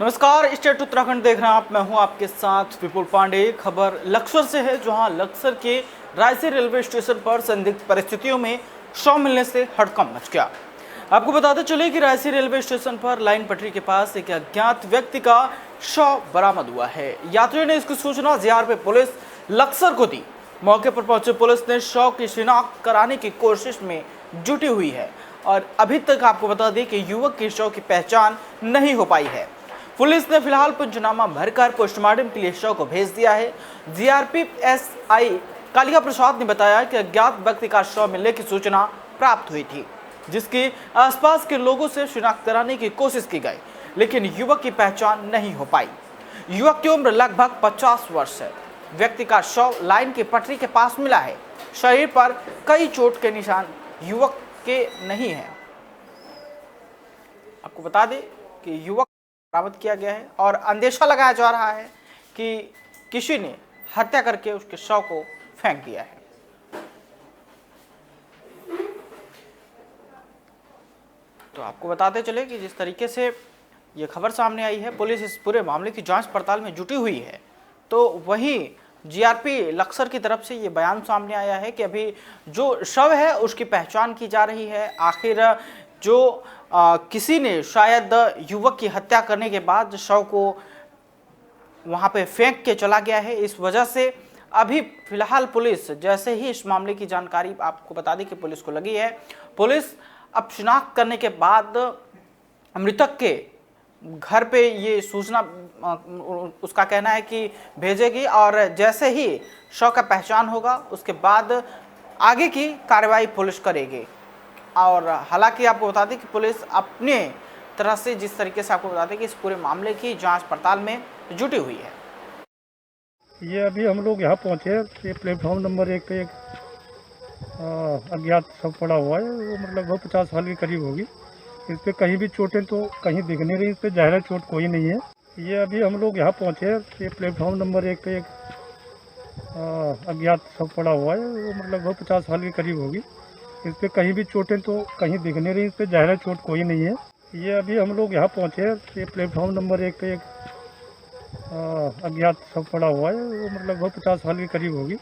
नमस्कार, स्टेट उत्तराखंड देख रहे हैं आप। मैं हूं आपके साथ विपुल पांडे। खबर लक्सर से है, जहां लक्सर के रायसी रेलवे स्टेशन पर संदिग्ध परिस्थितियों में शव मिलने से हड़कंप मच गया। आपको बताते चले कि रायसी रेलवे स्टेशन पर लाइन पटरी के पास एक अज्ञात व्यक्ति का शव बरामद हुआ है। यात्रियों ने इसकी सूचना जीआरपी पुलिस लक्सर को दी। मौके पर पहुंचे पुलिस ने शव की शिनाख्त कराने की कोशिश में जुटी हुई है और अभी तक आपको बता दें कि युवक के शव की पहचान नहीं हो पाई है। पुलिस ने फिलहाल पंचनामा भरकर पोस्टमार्टम के लिए शव को भेज दिया है। जीआरपी एसआई कालिका प्रसाद ने बताया कि अज्ञात व्यक्ति का शव मिलने की सूचना प्राप्त हुई थी, जिसके आसपास के लोगों से शिनाख्त कराने की कोशिश की गई, लेकिन युवक की पहचान नहीं हो पाई। युवक की उम्र लगभग 50 वर्ष है। व्यक्ति का शव लाइन की पटरी के पास मिला है। शरीर पर कई चोट के निशान युवक के नहीं है। आपको बता दें कि युवक बरामद किया गया है और अंदेशा लगाया जा रहा है कि किसी ने हत्या करके उसके शव को फेंक दिया है। तो आपको बताते चले कि जिस तरीके से ये खबर सामने आई है, पुलिस इस पूरे मामले की जांच पड़ताल में जुटी हुई है। तो वहीं जीआरपी लक्सर की तरफ से ये बयान सामने आया है कि अभी जो शव है उसकी पहचान की जा रही है। आखिर जो किसी ने शायद युवक की हत्या करने के बाद शव को वहां पे फेंक के चला गया है। इस वजह से अभी फिलहाल पुलिस जैसे ही इस मामले की जानकारी आपको बता दें कि पुलिस को लगी है, पुलिस अब शिनाख्त करने के बाद मृतक के घर पे ये सूचना उसका कहना है कि भेजेगी और जैसे ही शव का पहचान होगा उसके बाद आगे की कार्रवाई पुलिस करेगी। और हालांकि आपको बता दें कि पुलिस अपने तरह से जिस तरीके से आपको बता दें कि इस पूरे मामले की जांच पड़ताल में जुटी हुई है। ये अभी हम लोग यहाँ पहुँचे। ये प्लेटफॉर्म नंबर 1 पे एक अज्ञात शव पड़ा हुआ है। वो मतलब 50 साल के करीब होगी। इस पर कहीं भी चोटें तो कहीं दिख नहीं रही। इस पर ज़ाहिर चोट कोई नहीं है। ये अभी हम लोग यहाँ पहुँचे। ये प्लेटफॉर्म नंबर 1 पे एक अज्ञात शव पड़ा हुआ है। वो मतलब 50 साल के करीब होगी। इस पर कहीं भी चोटें तो कहीं दिख नहीं रही। इस पर ज़ाहिर चोट कोई नहीं है। ये अभी हम लोग यहाँ पहुँचे। ये प्लेटफॉर्म नंबर 1 पे एक अज्ञात शव पड़ा हुआ है। वो मतलब 50 साल के करीब होगी।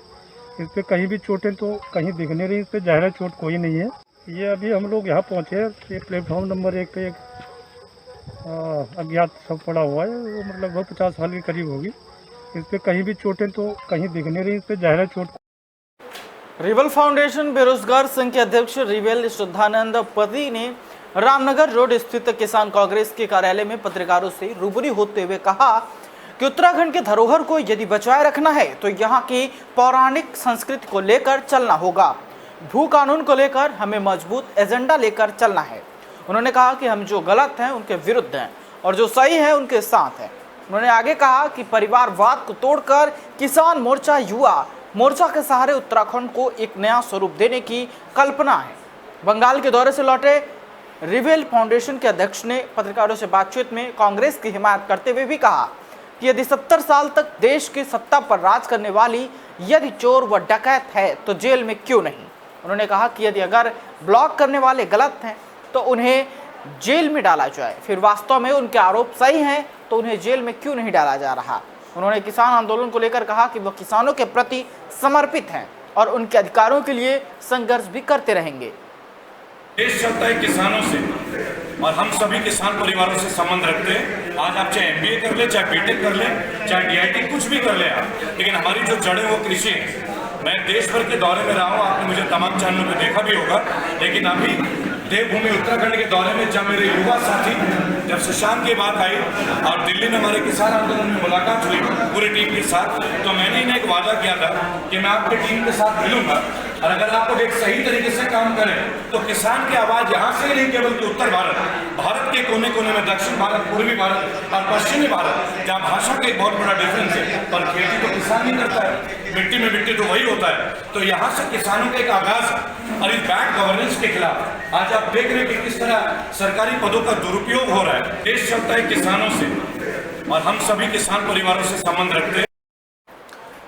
इस पर कहीं भी चोटें तो कहीं दिख नहीं रही। इस पर ज़ाहिर चोट कोई नहीं है। ये अभी हम लोग यहाँ पहुँचे। ये प्लेटफॉर्म नंबर 1 पे एक अज्ञात शव पड़ा हुआ है। वो मतलब 50 साल के करीब होगी। इस पर कहीं भी चोटें तो कहीं दिख नहीं रही। इस पर ज़ाहिर चोट। रिवल फाउंडेशन बेरोजगार संघ के अध्यक्ष रिवेल श्रद्धानंद पति ने रामनगर रोड स्थित किसान कांग्रेस के कार्यालय में पत्रकारों से रूबरू होते हुए कहा कि उत्तराखंड के धरोहर को यदि बचाए रखना है तो यहाँ की पौराणिक संस्कृति को लेकर चलना होगा। भू कानून को लेकर हमें मजबूत एजेंडा लेकर चलना है। उन्होंने कहा कि हम जो गलत हैं उनके विरुद्ध हैं और जो सही है उनके साथ हैं। उन्होंने आगे कहा कि परिवारवाद को तोड़कर किसान मोर्चा, युवा मोर्चा के सहारे उत्तराखंड को एक नया स्वरूप देने की कल्पना है। बंगाल के दौरे से लौटे रिवेल फाउंडेशन के अध्यक्ष ने पत्रकारों से बातचीत में कांग्रेस की हिमायत करते हुए भी कहा कि यदि 70 साल तक देश की सत्ता पर राज करने वाली यदि चोर व डकैत है तो जेल में क्यों नहीं। उन्होंने कहा कि यदि अगर ब्लॉक करने वाले गलत हैं तो उन्हें जेल में डाला जाए, फिर वास्तव में उनके आरोप सही हैं तो उन्हें जेल में क्यों नहीं डाला जा रहा। उन्होंने किसान आंदोलन को लेकर कहा कि वह किसानों के प्रति समर्पित हैं और उनके अधिकारों के लिए संघर्ष भी करते रहेंगे। देश चलता है किसानों से और हम सभी किसान परिवारों से संबंध रखते हैं। आज आप चाहे MBA कर ले, चाहे BTech कर ले, चाहे DIT कुछ भी कर ले आप, लेकिन हमारी जो जड़ें वो कृषि है। मैं देश भर के दौरे में रहा हूँ, आपने मुझे तमाम चैनलों पर देखा भी होगा, लेकिन अभी देवभूमि उत्तराखंड के दौरे में जब मेरे युवा साथी जब शशांक की बात आई और दिल्ली में हमारे किसान आंदोलन में मुलाकात हुई पूरी टीम के साथ, तो मैंने इन्हें एक वादा किया था कि मैं आपकी टीम के साथ मिलूंगा और अगर आप लोग एक सही तरीके से काम करें तो किसान की आवाज़ यहाँ से नहीं केवल कि उत्तर भारत के कोने कोने में, दक्षिण भारत, पूर्वी भारत और पश्चिमी भारत, जहाँ भाषा का एक बहुत बड़ा डिफरेंस है, पर खेती तो किसान नहीं करता है, मिट्टी में मिट्टी तो वही होता है। तो यहाँ से किसानों का एक आगाज है और इस बैड गवर्नेंस के खिलाफ आज आप देख रहे हैं कि किस तरह सरकारी पदों का दुरुपयोग हो रहा है। देश चलता है किसानों से और हम सभी किसान परिवारों से संबंध रखते हैं।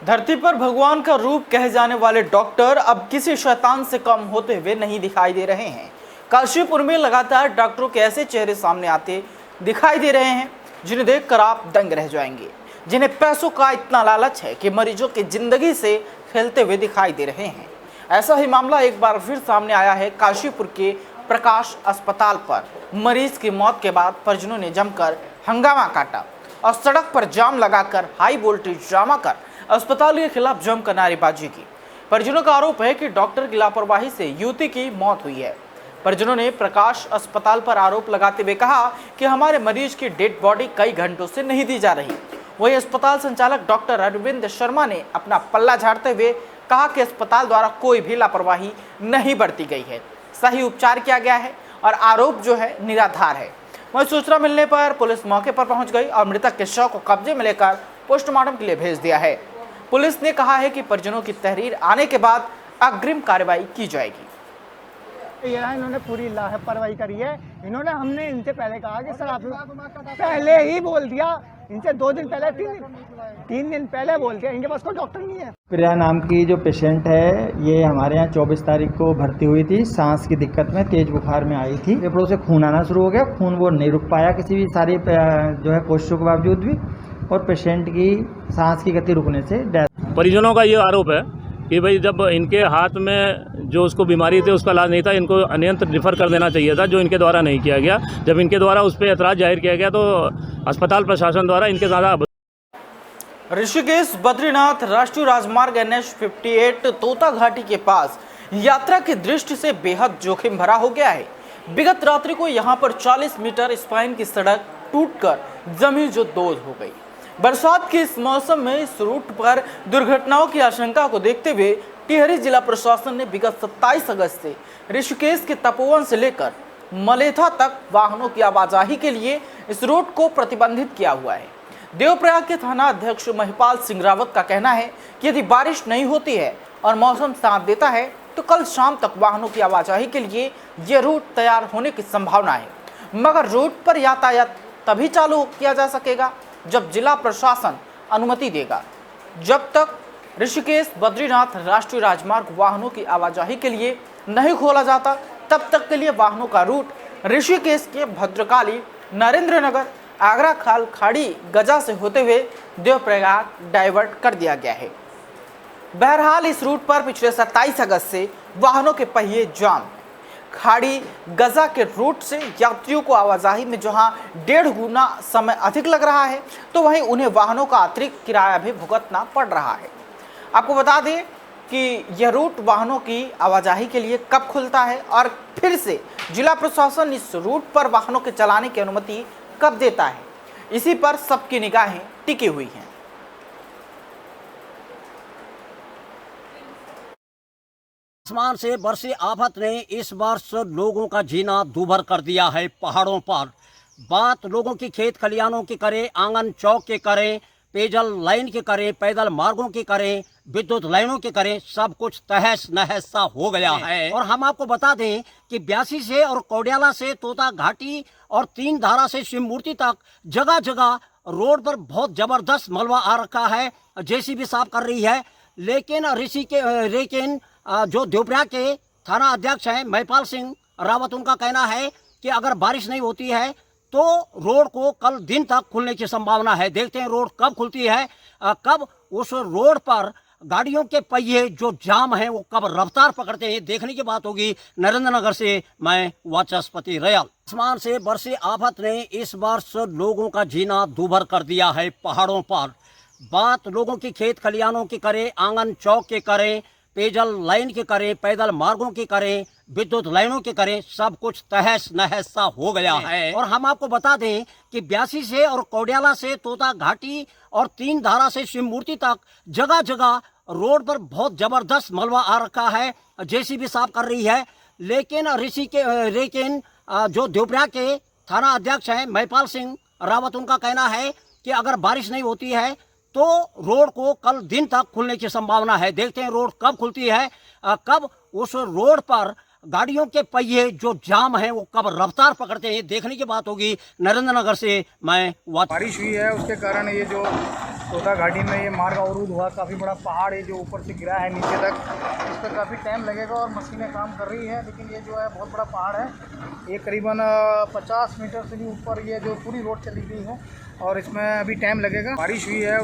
धरती पर भगवान का रूप कहे जाने वाले डॉक्टर अब किसी शैतान से कम होते हुए नहीं दिखाई दे रहे हैं। काशीपुर में लगातार डॉक्टरों के ऐसे चेहरे सामने आते दिखाई दे रहे हैं जिन्हें देखकर आप दंग रह जाएंगे, जिन्हें पैसों का इतना लालच है कि मरीजों की जिंदगी से खेलते हुए दिखाई दे रहे हैं। ऐसा ही मामला एक बार फिर सामने आया है काशीपुर के प्रकाश अस्पताल पर। मरीज की मौत के बाद परिजनों ने जमकर हंगामा काटा और सड़क पर जाम लगाकर हाई वोल्टेज ड्रामा कर अस्पताल के खिलाफ जमकर नारेबाजी की। परिजनों का आरोप है कि डॉक्टर की लापरवाही से युवती की मौत हुई है। परिजनों ने प्रकाश अस्पताल पर आरोप लगाते हुए कहा कि हमारे मरीज की डेड बॉडी कई घंटों से नहीं दी जा रही। वहीं अस्पताल संचालक डॉक्टर अरविंद शर्मा ने अपना पल्ला झाड़ते हुए कहा कि अस्पताल द्वारा कोई भी लापरवाही नहीं बरती गई है, सही उपचार किया गया है और आरोप जो है निराधार है। वहीं सूचना मिलने पर पुलिस मौके पर पहुंच गई और मृतक के शव को कब्जे में लेकर पोस्टमार्टम के लिए भेज दिया है। पुलिस ने कहा है कि परिजनों की तहरीर आने के बाद अग्रिम कार्रवाई की जाएगी। इन्होंने पूरी लापरवाही करी है। इन्होंने हमने इनसे पहले कहा कि सर आप पहले ही बोल दिया, इनसे 2 दिन पहले 3 दिन पहले बोल दिया, इनके पास कोई डॉक्टर नहीं है। प्रिया नाम की जो पेशेंट है ये हमारे यहाँ 24 तारीख को भर्ती हुई थी। सांस की दिक्कत में तेज बुखार में आई थी। फेफड़ों से खून आना शुरू हो गया। खून वो नहीं रुक पाया किसी भी सारी जो है कोशिशों के बावजूद भी, और पेशेंट की सांस की गति रुकने से डेथ। परिजनों का ये आरोप है कि भाई जब इनके हाथ में जो उसको बीमारी थी उसका इलाज नहीं था, इनको अन्यंत्र रिफर कर देना चाहिए था, जो इनके द्वारा नहीं किया गया। जब इनके द्वारा उस पर ऐतराज़ जाहिर किया गया तो अस्पताल प्रशासन द्वारा इनके ज़्यादा। ऋषिकेश बद्रीनाथ राष्ट्रीय राजमार्ग NH 58 तोता घाटी के पास यात्रा की दृष्टि से बेहद जोखिम भरा हो गया है। विगत रात्रि को यहां पर 40 मीटर स्पाइन की सड़क टूटकर जमीन जो दोज हो गई। बरसात के इस मौसम में इस रूट पर दुर्घटनाओं की आशंका को देखते हुए टिहरी जिला प्रशासन ने विगत 27 अगस्त से ऋषिकेश के तपोवन से लेकर मलेथा तक वाहनों की आवाजाही के लिए इस रूट को प्रतिबंधित किया हुआ है। देवप्रयाग के थाना अध्यक्ष महिपाल सिंह रावत का कहना है कि यदि बारिश नहीं होती है और मौसम साथ देता है तो कल शाम तक वाहनों की आवाजाही के लिए यह रूट तैयार होने की संभावना है, मगर रूट पर यातायात तभी चालू किया जा सकेगा जब जिला प्रशासन अनुमति देगा। जब तक ऋषिकेश बद्रीनाथ राष्ट्रीय राजमार्ग वाहनों की आवाजाही के लिए नहीं खोला जाता तब तक के लिए वाहनों का रूट ऋषिकेश के भद्रकाली, नरेंद्र नगर, आगरा खाल खाड़ी गजा से होते हुए देवप्रयाग डाइवर्ट कर दिया गया है। बहरहाल इस रूट पर पिछले 27 अगस्त से वाहनों के पहिए जाम। खाड़ी गजा के रूट से यात्रियों को आवाजाही में जहां 1.5 गुना समय अधिक लग रहा है तो वहीं उन्हें वाहनों का अतिरिक्त किराया भी भुगतना पड़ रहा है। आपको बता दें कि यह रूट वाहनों की आवाजाही के लिए कब खुलता है और फिर से जिला प्रशासन इस रूट पर वाहनों के चलाने की अनुमति कब देता है, इसी पर सबकी निगाहें टिकी हुई हैं। आसमान से बरसी आफत ने इस वर्ष लोगों का जीना दूभर कर दिया है। पहाड़ों पर बात लोगों की खेत खलियानों की करें, आंगन चौक के करें, पेयजल लाइन के करें, पैदल मार्गों की करें, विद्युत लाइनों के करें, सब कुछ तहस नहस सा हो गया है। और हम आपको बता दें कि 82 से और कोडियाला से तोता घाटी और 3 धारा से शिव मूर्ति तक जगह जगह रोड पर बहुत जबरदस्त मलबा आ रखा है। जेसीबी साफ कर रही है, लेकिन जो देवप्रयाग के थाना अध्यक्ष हैं महिपाल सिंह रावत, उनका कहना है कि अगर बारिश नहीं होती है तो रोड को कल दिन तक खुलने की संभावना है। देखते हैं रोड कब खुलती है, कब उस रोड पर गाड़ियों के पहिए जो जाम हैं वो कब रफ्तार पकड़ते हैं, देखने की बात होगी। नरेंद्र नगर से मैं वाचस्पति रयाल। आसमान से बरसी आफत ने इस वर्ष लोगों का जीना दूभर कर दिया है। पहाड़ों पर बात लोगों की खेत खलियानों की करें, आंगन चौक के करें, पेयजल लाइन के करें, पैदल मार्गों की करें, विद्युत लाइनों के करें, सब कुछ तहस नहस सा हो गया है। और हम आपको बता दें कि 82 से और कोडियाला से तोता घाटी और 3 धारा से शिव मूर्ति तक जगह जगह रोड पर बहुत जबरदस्त मलबा आ रखा है। जेसीबी साफ कर रही है, लेकिन जो देवप्रयाग के थाना अध्यक्ष हैं महिपाल सिंह रावत, उनका कहना है कि अगर बारिश नहीं होती है तो रोड को कल दिन तक खुलने की संभावना है। देखते हैं रोड कब खुलती है, कब उस रोड पर गाड़ियों के पहिए जो जाम हैं वो कब रफ्तार पकड़ते हैं, देखने की बात होगी। नरेंद्र नगर से मैं बारिश हुई है, उसके कारण ये जो तोता घाटी में ये मार्ग अवरुद्ध हुआ। काफ़ी बड़ा पहाड़ है जो ऊपर से गिरा है नीचे तक, इस पर काफ़ी टाइम लगेगा और मशीनें काम कर रही है, लेकिन ये जो है बहुत बड़ा पहाड़ है। ये करीबन 50 मीटर से भी ऊपर ये जो पूरी रोड चली गई है और इसमें अभी टाइम लगेगा। बारिश हुई है।